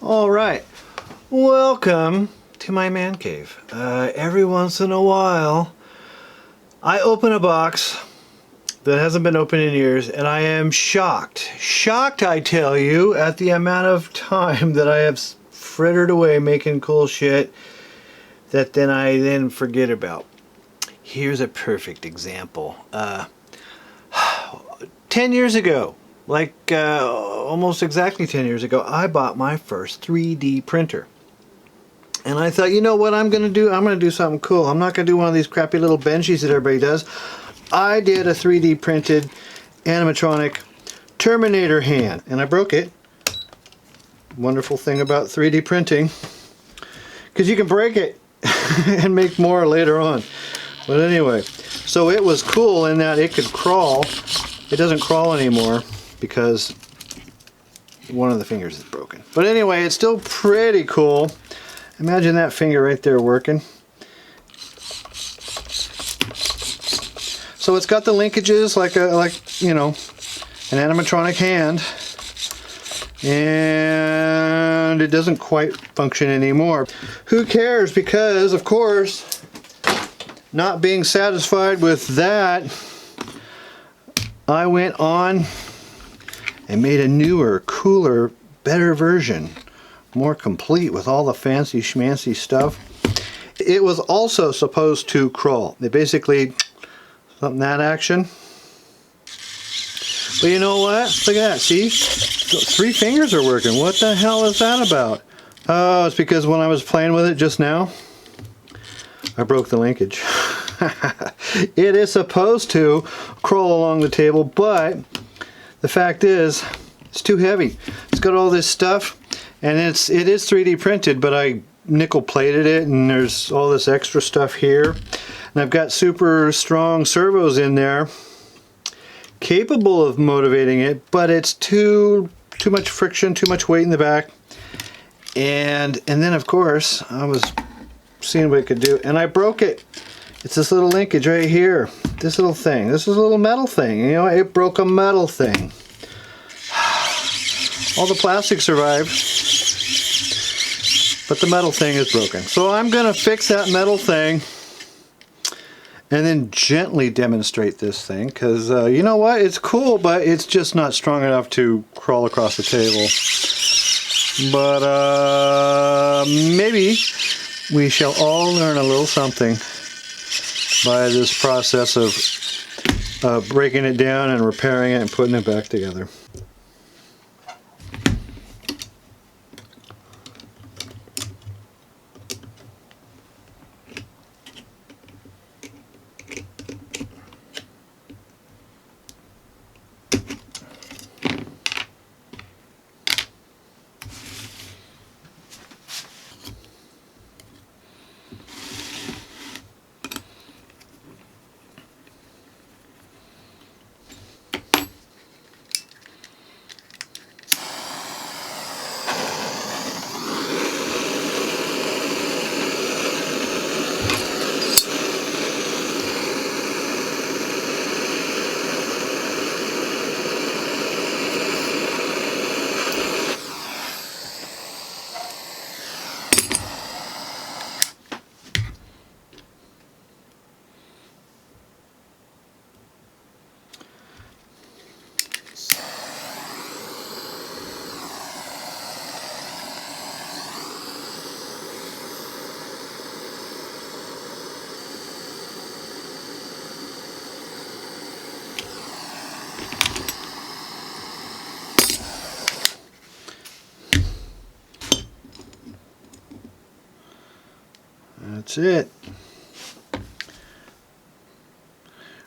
All right, welcome to my man cave. Every once in a while, I open a box that hasn't been opened in years, and I am shocked, I tell you, at the amount of time that I have frittered away making cool shit that I then forget about. Here's a perfect example. 10 years ago, almost exactly 10 years ago, I bought my first 3D printer. And I thought, you know what I'm going to do? I'm going to do something cool. I'm not going to do one of these crappy little benchies that everybody does. I did a 3D printed animatronic Terminator hand, and I broke it. Wonderful thing about 3D printing, because you can break it and make more later on. But anyway, so it was cool in that it could crawl. It doesn't crawl anymore because one of the fingers is broken. But anyway, it's still pretty cool. Imagine that finger right there working. So it's got the linkages like you know, an animatronic hand, and it doesn't quite function anymore. Who cares? Because of course, not being satisfied with that, I went on and made a newer, cooler, better version, more complete with all the fancy schmancy stuff. It was also supposed to crawl. It basically, something that action. But you know what? Look at that, see? 3 fingers are working. What the hell is that about? Oh, it's because when I was playing with it just now, I broke the linkage. It is supposed to crawl along the table, but the fact is, it's too heavy. It's got all this stuff, and it is 3D printed, but I nickel plated it, and there's all this extra stuff here. And I've got super strong servos in there, capable of motivating it, but it's too much friction, too much weight in the back. And then of course, I was seeing what it could do, and I broke it. It's this little linkage right here. This little thing. This is a little metal thing. You know, it broke a metal thing. All the plastic survived, but the metal thing is broken. So I'm going to fix that metal thing and then gently demonstrate this thing, because you know what? It's cool, but it's just not strong enough to crawl across the table. But maybe we shall all learn a little something by this process of breaking it down and repairing it and putting it back together. That's it.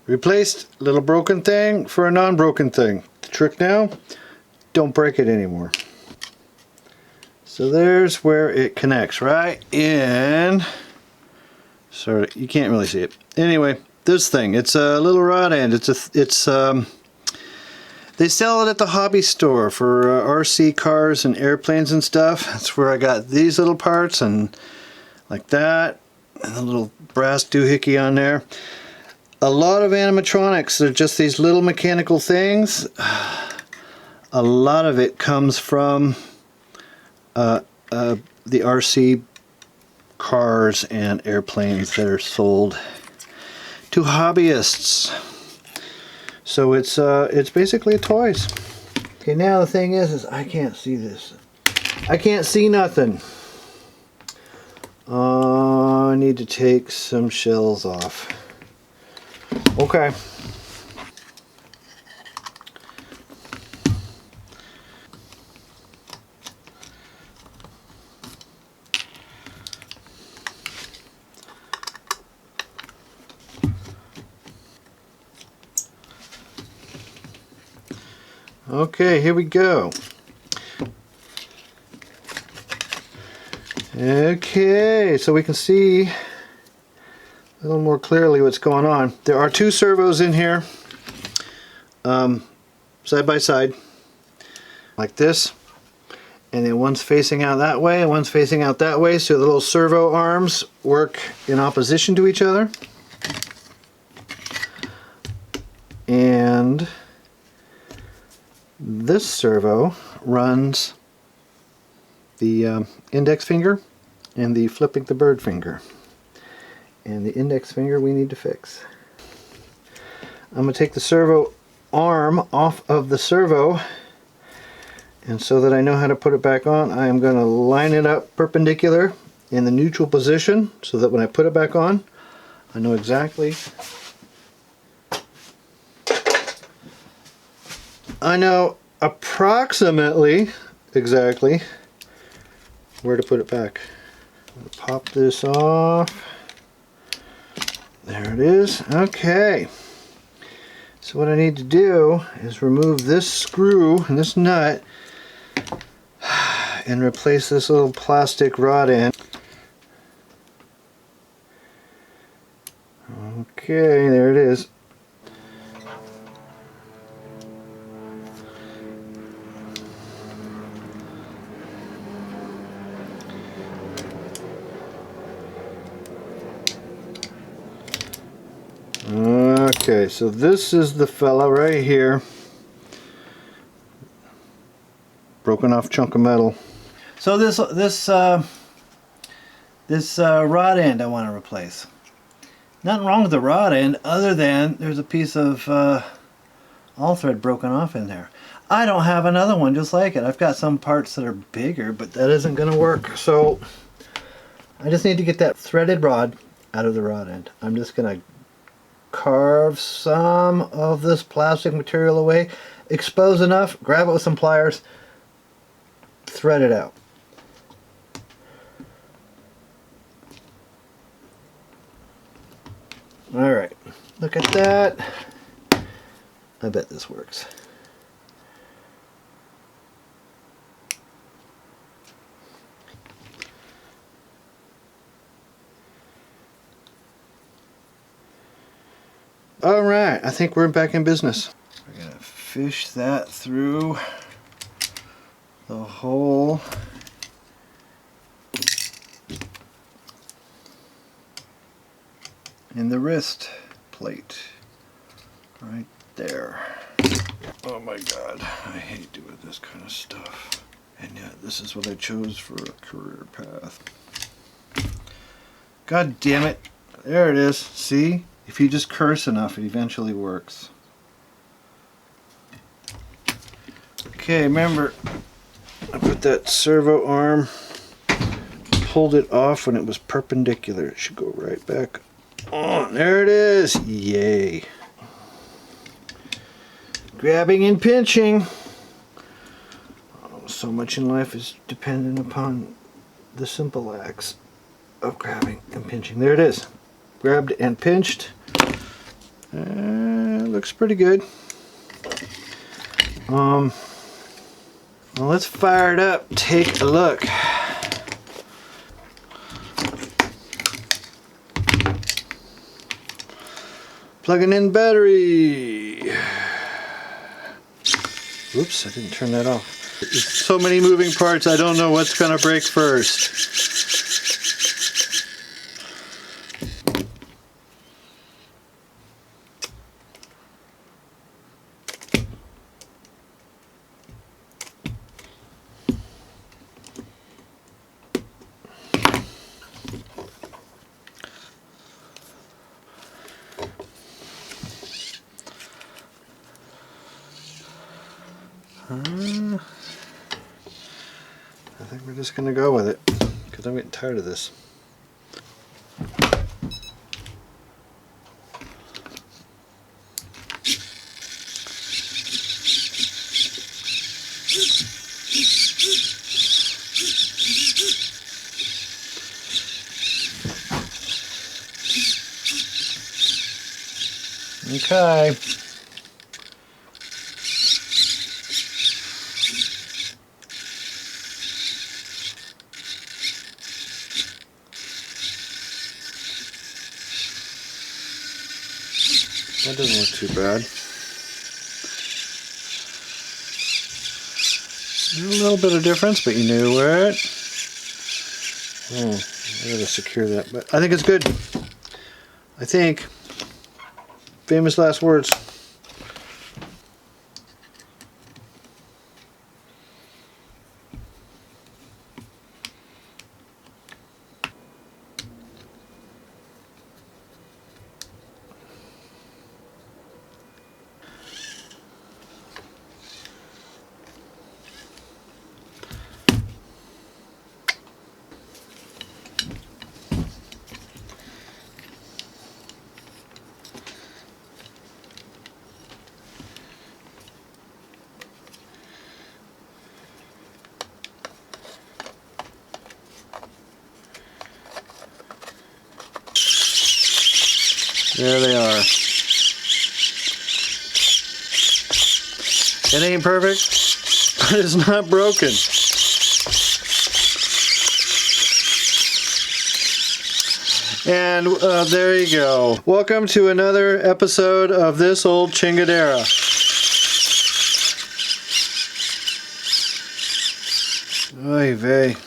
Replaced a little broken thing for a non-broken thing. The trick now, don't break it anymore. So there's where it connects, right in. Sorry, you can't really see it. Anyway, this thing, it's a little rod end. They sell it at the hobby store for RC cars and airplanes and stuff. That's where I got these little parts, and like that, and a little brass doohickey on there. A lot of animatronics, they're just these little mechanical things. A lot of it comes from the RC cars and airplanes that are sold to hobbyists. So it's basically toys. Okay, now the thing is I can't see this. I can't see nothing. I need to take some shells off. Okay. Okay, here we go. Okay, so we can see a little more clearly what's going on. There are two servos in here, side by side, like this. And then one's facing out that way and one's facing out that way, so the little servo arms work in opposition to each other. And this servo runs the index finger and the flipping the bird finger. And the index finger we need to fix. I'm going to take the servo arm off of the servo, and so that I know how to put it back on, I am going to line it up perpendicular in the neutral position so that when I put it back on, I know exactly approximately exactly where to put it back. I'm going to pop this off. There it is. Okay. So what I need to do is remove this screw and this nut and replace this little plastic rod end. Okay, there it is. Okay, so this is the fella right here. Broken off chunk of metal. So this rod end I want to replace. Nothing wrong with the rod end other than there's a piece of all thread broken off in there. I don't have another one just like it. I've got some parts that are bigger, but that isn't going to work. So I just need to get that threaded rod out of the rod end. I'm just going to carve some of this plastic material away, expose enough, grab it with some pliers, thread it out. Alright, look at that. I bet this works. Alright, I think we're back in business. We're going to fish that through the hole in the wrist plate right there. Oh my god, I hate doing this kind of stuff. And yet this is what I chose for a career path. God damn it. There it is. See? If you just curse enough, it eventually works. Okay, remember, I put that servo arm, pulled it off when it was perpendicular. It should go right back on. There it is. Yay. Grabbing and pinching. Oh, so much in life is dependent upon the simple acts of grabbing and pinching. There it is. Grabbed and pinched. Looks pretty good. Well, let's fire it up. Take a look. Plugging in battery. Oops, I didn't turn that off. There's so many moving parts, I don't know what's going to break first. I think we're just gonna go with it because I'm getting tired of this. Okay. That doesn't look too bad. A little bit of difference, but you knew it. Oh, I gotta secure that, but I think it's good. I think. Famous last words. There they are. It ain't perfect, but it's not broken. And there you go. Welcome to another episode of This Old Chingadera. Oy vey.